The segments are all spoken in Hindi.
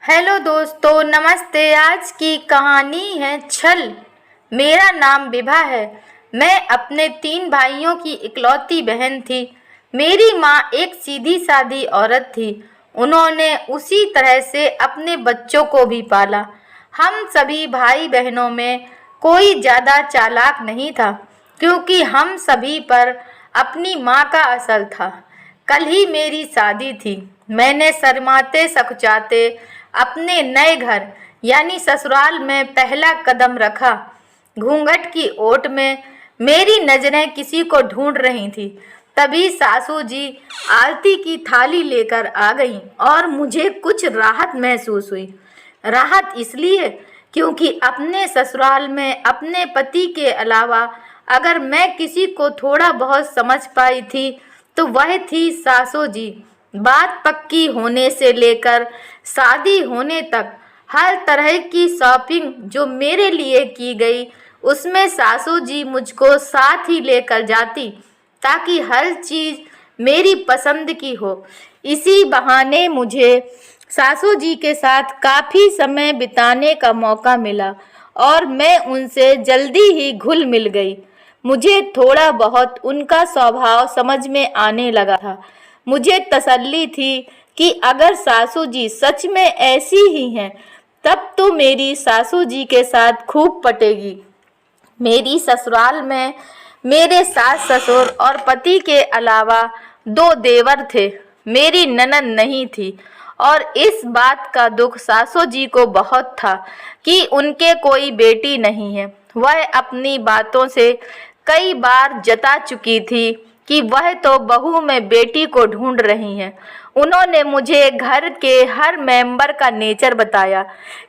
हेलो दोस्तों, नमस्ते। आज की कहानी है छल। मेरा नाम विभा है। मैं अपने 3 भाइयों की इकलौती बहन थी। मेरी माँ एक सीधी सादी औरत थी। उन्होंने उसी तरह से अपने बच्चों को भी पाला। हम सभी भाई बहनों में कोई ज़्यादा चालाक नहीं था, क्योंकि हम सभी पर अपनी माँ का असर था। कल ही मेरी शादी थी। मैंने शर्माते सकुचाते अपने नए घर यानी ससुराल में पहला कदम रखा। घूंघट की ओट में मेरी नजरें किसी को ढूंढ रही थी। तभी सासू जी आरती की थाली लेकर आ गईं और मुझे कुछ राहत महसूस हुई। राहत इसलिए क्योंकि अपने ससुराल में अपने पति के अलावा अगर मैं किसी को थोड़ा बहुत समझ पाई थी तो वह थी सासू जी। बात पक्की होने से लेकर शादी होने तक हर तरह की शॉपिंग जो मेरे लिए की गई, उसमें सासू जी मुझको साथ ही लेकर जाती ताकि हर चीज़ मेरी पसंद की हो। इसी बहाने मुझे सासू जी के साथ काफ़ी समय बिताने का मौका मिला और मैं उनसे जल्दी ही घुल मिल गई। मुझे थोड़ा बहुत उनका स्वभाव समझ में आने लगा था। मुझे तसल्ली थी कि अगर सासू जी सच में ऐसी ही हैं, तब तो मेरी सासू जी के साथ खूब पटेगी। मेरी ससुराल में मेरे सास ससुर और पति के अलावा 2 देवर थे। मेरी ननद नहीं थी और इस बात का दुख सासू जी को बहुत था कि उनके कोई बेटी नहीं है। वह अपनी बातों से कई बार जता चुकी थी कि वह तो बहू में बेटी को ढूंढ रही हैं। उन्होंने मुझे घर के हर मेंबर का नेचर बताया,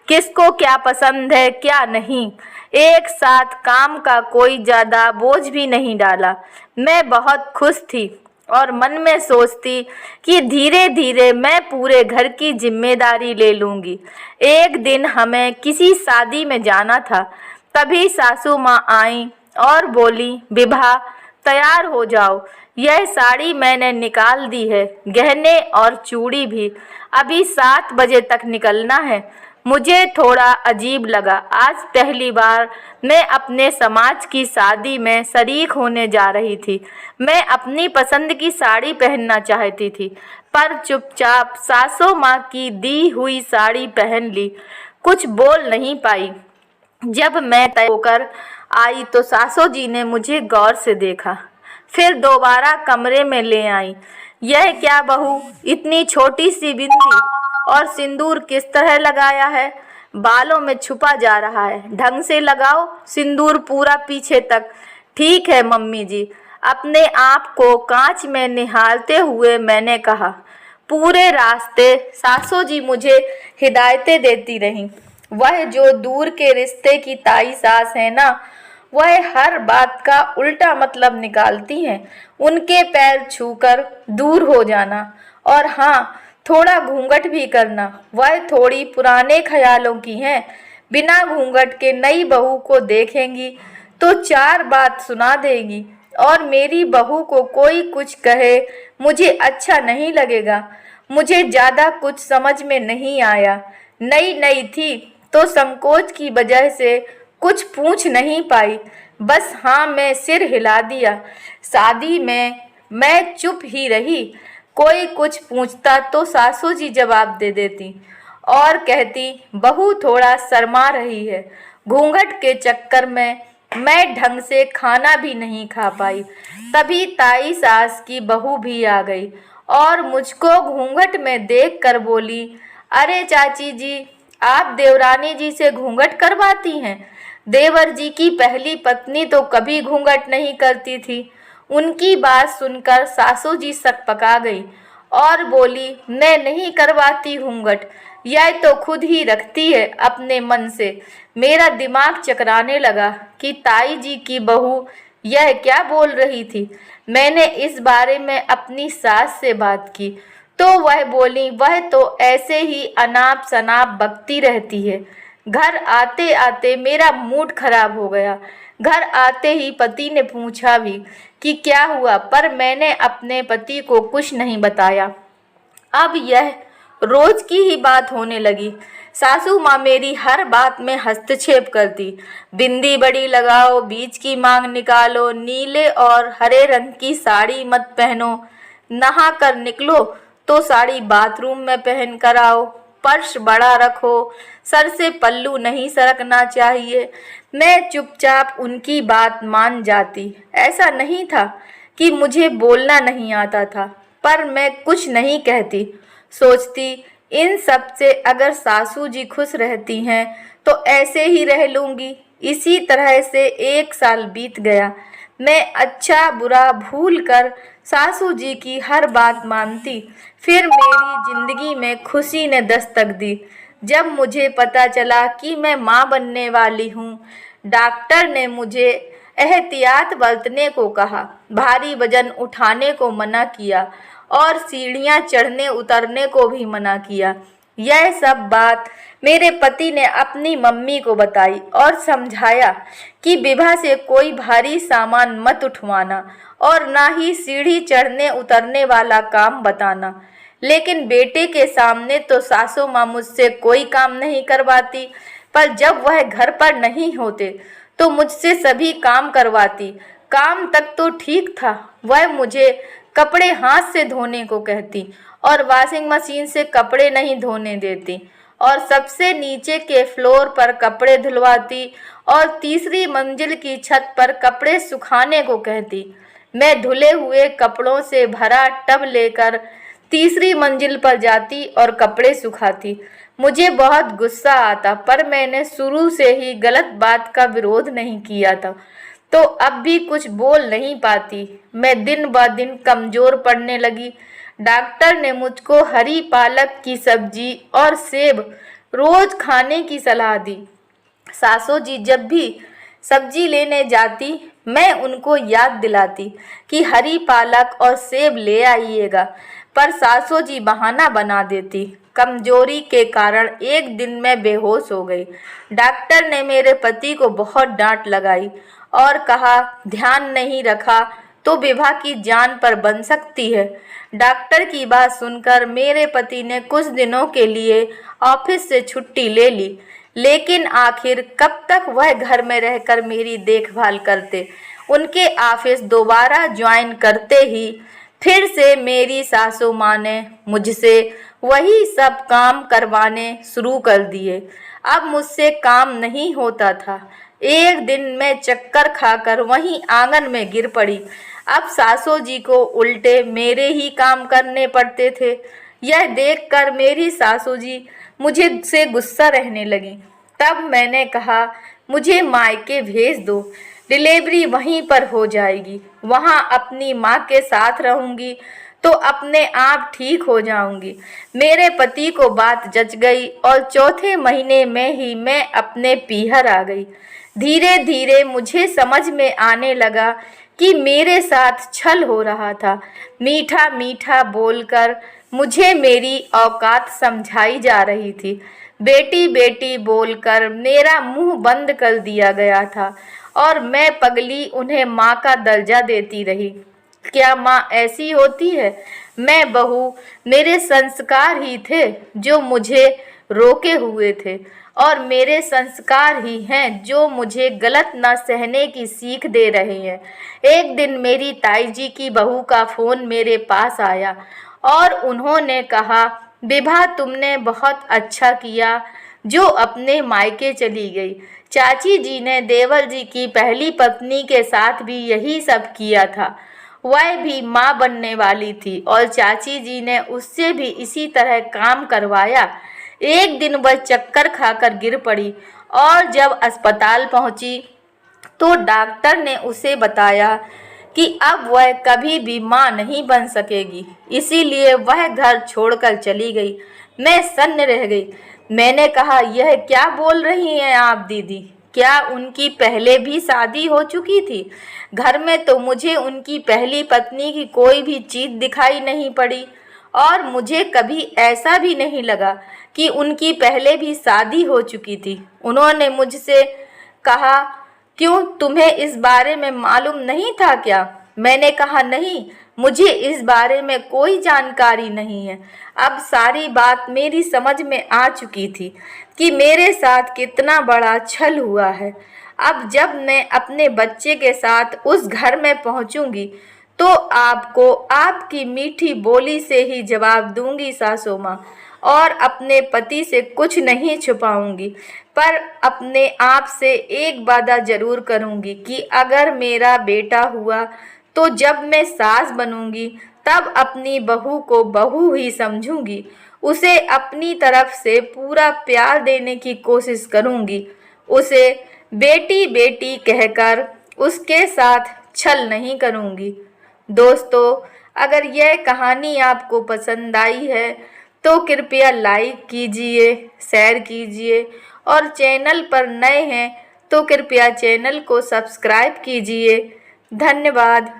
किसको क्या पसंद है क्या नहीं। एक साथ काम का कोई ज़्यादा बोझ भी नहीं डाला। मैं बहुत खुश थी और मन में सोचती कि धीरे धीरे मैं पूरे घर की जिम्मेदारी ले लूँगी। एक दिन हमें किसी शादी में जाना था। तभी सासू माँ आई और बोली, विभा तैयार हो जाओ, यह साड़ी मैंने निकाल दी है, गहने और चूड़ी भी। अभी 7 बजे तक निकलना है। मुझे थोड़ा अजीब लगा। आज पहली बार मैं अपने समाज की शादी में शरीक होने जा रही थी। मैं अपनी पसंद की साड़ी पहनना चाहती थी, पर चुपचाप सासू माँ की दी हुई साड़ी पहन ली। कुछ बोल नहीं पाई। जब मैं तय होकर आई तो सासू जी ने मुझे गौर से देखा, फिर दोबारा कमरे में ले आई। यह क्या बहू, इतनी छोटी सी बिंदी और सिंदूर किस तरह लगाया है? बालों में छुपा जा रहा है, ढंग से लगाओ सिंदूर पूरा पीछे तक। ठीक है मम्मी जी, अपने आप को कांच में निहारते हुए मैंने कहा। पूरे रास्ते सासू जी मुझे हिदायतें देती रहीं। वह जो दूर के रिश्ते की ताई सास है ना, वह हर बात का उल्टा मतलब निकालती हैं। उनके पैर छूकर दूर हो जाना और हाँ, थोड़ा घूंघट भी करना। वह थोड़ी पुराने ख्यालों की हैं। बिना घूंघट के नई बहू को देखेंगी तो 4 बात सुना देगी और मेरी बहू को कोई कुछ कहे मुझे अच्छा नहीं लगेगा। मुझे ज़्यादा कुछ समझ में नहीं आया। नई नई थी तो संकोच की वजह से कुछ पूछ नहीं पाई। बस हाँ में सिर हिला दिया। शादी में मैं चुप ही रही। कोई कुछ पूछता तो सासू जी जवाब दे देती और कहती, बहू थोड़ा शर्मा रही है। घूंघट के चक्कर में मैं ढंग से खाना भी नहीं खा पाई। तभी ताई सास की बहू भी आ गई और मुझको घूंघट में देखकर बोली, अरे चाची जी, आप देवरानी जी से घूंघट करवाती हैं? देवर जी की पहली पत्नी तो कभी घूंघट नहीं करती थी। उनकी बात सुनकर सासू जी सकपका गई और बोली, मैं नहीं करवाती घूंघट, यह तो खुद ही रखती है अपने मन से। मेरा दिमाग चकराने लगा कि ताई जी की बहू यह क्या बोल रही थी। मैंने इस बारे में अपनी सास से बात की तो वह बोली, वह तो ऐसे ही अनाप शनाप बकती रहती है। घर आते आते मेरा मूड खराब हो गया। घर आते ही पति ने पूछा भी कि क्या हुआ, पर मैंने अपने पति को कुछ नहीं बताया। अब यह रोज की ही बात होने लगी। सासू माँ मेरी हर बात में हस्तक्षेप करती। बिंदी बड़ी लगाओ, बीच की मांग निकालो, नीले और हरे रंग की साड़ी मत पहनो, नहा कर निकलो तो साड़ी बाथरूम में पहन कर आओ, पर्स बड़ा रखो, सर से पल्लू नहीं सरकना चाहिए। मैं चुपचाप उनकी बात मान जाती। ऐसा नहीं था कि मुझे बोलना नहीं आता था, पर मैं कुछ नहीं कहती। सोचती इन सब से अगर सासू जी खुश रहती हैं तो ऐसे ही रह लूँगी। इसी तरह से 1 साल बीत गया। मैं अच्छा बुरा भूल कर सासू जी की हर बात मानती। फिर मेरी जिंदगी में खुशी ने दस्तक दी जब मुझे पता चला कि मैं माँ बनने वाली हूँ। डॉक्टर ने मुझे एहतियात बरतने को कहा, भारी वजन उठाने को मना किया और सीढ़ियाँ चढ़ने उतरने को भी मना किया। यह सब बात मेरे पति ने अपनी मम्मी को बताई और समझाया कि विभा से कोई भारी सामान मत उठवाना और ना ही सीढ़ी चढ़ने उतरने वाला काम बताना। लेकिन बेटे के सामने तो सासू माँ मुझसे कोई काम नहीं करवाती, पर जब वह घर पर नहीं होते तो मुझसे सभी काम करवाती। काम तक तो ठीक था। वह मुझे कपड़े हाथ से धोने को कहती और वॉशिंग मशीन से कपड़े नहीं धोने देती और सबसे नीचे के फ्लोर पर कपड़े धुलवाती और तीसरी मंजिल की छत पर कपड़े सुखाने को कहती। मैं धुले हुए कपड़ों से भरा टब लेकर तीसरी मंजिल पर जाती और कपड़े सुखाती। मुझे बहुत गुस्सा आता, पर मैंने शुरू से ही गलत बात का विरोध नहीं किया था, तो अब भी कुछ बोल नहीं पाती। मैं दिन ब दिन कमज़ोर पड़ने लगी। डॉक्टर ने मुझको हरी पालक की सब्जी और सेब रोज खाने की सलाह दी। सासू जी जब भी सब्जी लेने जाती, मैं उनको याद दिलाती कि हरी पालक और सेब ले आइएगा, पर सासू जी बहाना बना देती। कमजोरी के कारण एक दिन मैं बेहोश हो गई। डॉक्टर ने मेरे पति को बहुत डांट लगाई और कहा, ध्यान नहीं रखा तो विभा की जान पर बन सकती है। डॉक्टर की बात सुनकर मेरे पति ने कुछ दिनों के लिए ऑफिस से छुट्टी ले ली, लेकिन आखिर कब तक वह घर में रहकर मेरी देखभाल करते। उनके ऑफिस दोबारा ज्वाइन करते ही फिर से मेरी सासू माँ ने मुझसे वही सब काम करवाने शुरू कर दिए। अब मुझसे काम नहीं होता था। एक दिन मैं चक्कर खाकर वहीं आंगन में गिर पड़ी। अब सासू जी को उल्टे मेरे ही काम करने पड़ते थे। यह देखकर मेरी सासू जी मुझे से गुस्सा रहने लगी। तब मैंने कहा, मुझे मायके भेज दो, डिलीवरी वहीं पर हो जाएगी, वहाँ अपनी माँ के साथ रहूँगी तो अपने आप ठीक हो जाऊंगी। मेरे पति को बात जच गई और चौथे महीने में ही मैं अपने पीहर आ गई। धीरे धीरे मुझे समझ में आने लगा कि मेरे साथ छल हो रहा था। मीठा मीठा बोलकर मुझे मेरी औकात समझाई जा रही थी। बेटी बेटी बोलकर मेरा मुंह बंद कर दिया गया था और मैं पगली उन्हें माँ का दर्जा देती रही। क्या माँ ऐसी होती है? मैं बहू, मेरे संस्कार ही थे जो मुझे रोके हुए थे और मेरे संस्कार ही हैं जो मुझे गलत न सहने की सीख दे रहे हैं। एक दिन मेरी ताई जी की बहू का फ़ोन मेरे पास आया और उन्होंने कहा, विभा, तुमने बहुत अच्छा किया जो अपने मायके चली गई। चाची जी ने देवर जी की पहली पत्नी के साथ भी यही सब किया था। वह भी माँ बनने वाली थी और चाची जी ने उससे भी इसी तरह काम करवाया। एक दिन वह चक्कर खाकर गिर पड़ी और जब अस्पताल पहुंची तो डॉक्टर ने उसे बताया कि अब वह कभी भी माँ नहीं बन सकेगी, इसीलिए वह घर छोड़कर चली गई। मैं सन्न रह गई। मैंने कहा, यह क्या बोल रही हैं आप दीदी? क्या उनकी पहले भी शादी हो चुकी थी? घर में तो मुझे उनकी पहली पत्नी की कोई भी चीज़ दिखाई नहीं पड़ी और मुझे कभी ऐसा भी नहीं लगा कि उनकी पहले भी शादी हो चुकी थी। उन्होंने मुझसे कहा, क्यों, तुम्हें इस बारे में मालूम नहीं था क्या? मैंने कहा, नहीं, मुझे इस बारे में कोई जानकारी नहीं है। अब सारी बात मेरी समझ में आ चुकी थी कि मेरे साथ कितना बड़ा छल हुआ है। अब जब मैं अपने बच्चे के साथ उस घर में पहुंचूंगी तो आपको आपकी मीठी बोली से ही जवाब दूंगी सासू माँ, और अपने पति से कुछ नहीं छुपाऊंगी। पर अपने आप से एक वादा जरूर करूंगी कि अगर मेरा बेटा हुआ तो जब मैं सास बनूंगी तब अपनी बहू को बहू ही समझूंगी, उसे अपनी तरफ से पूरा प्यार देने की कोशिश करूंगी, उसे बेटी बेटी कहकर उसके साथ छल नहीं करूंगी। दोस्तों, अगर यह कहानी आपको पसंद आई है तो कृपया लाइक कीजिए, शेयर कीजिए, और चैनल पर नए हैं तो कृपया चैनल को सब्सक्राइब कीजिए। धन्यवाद।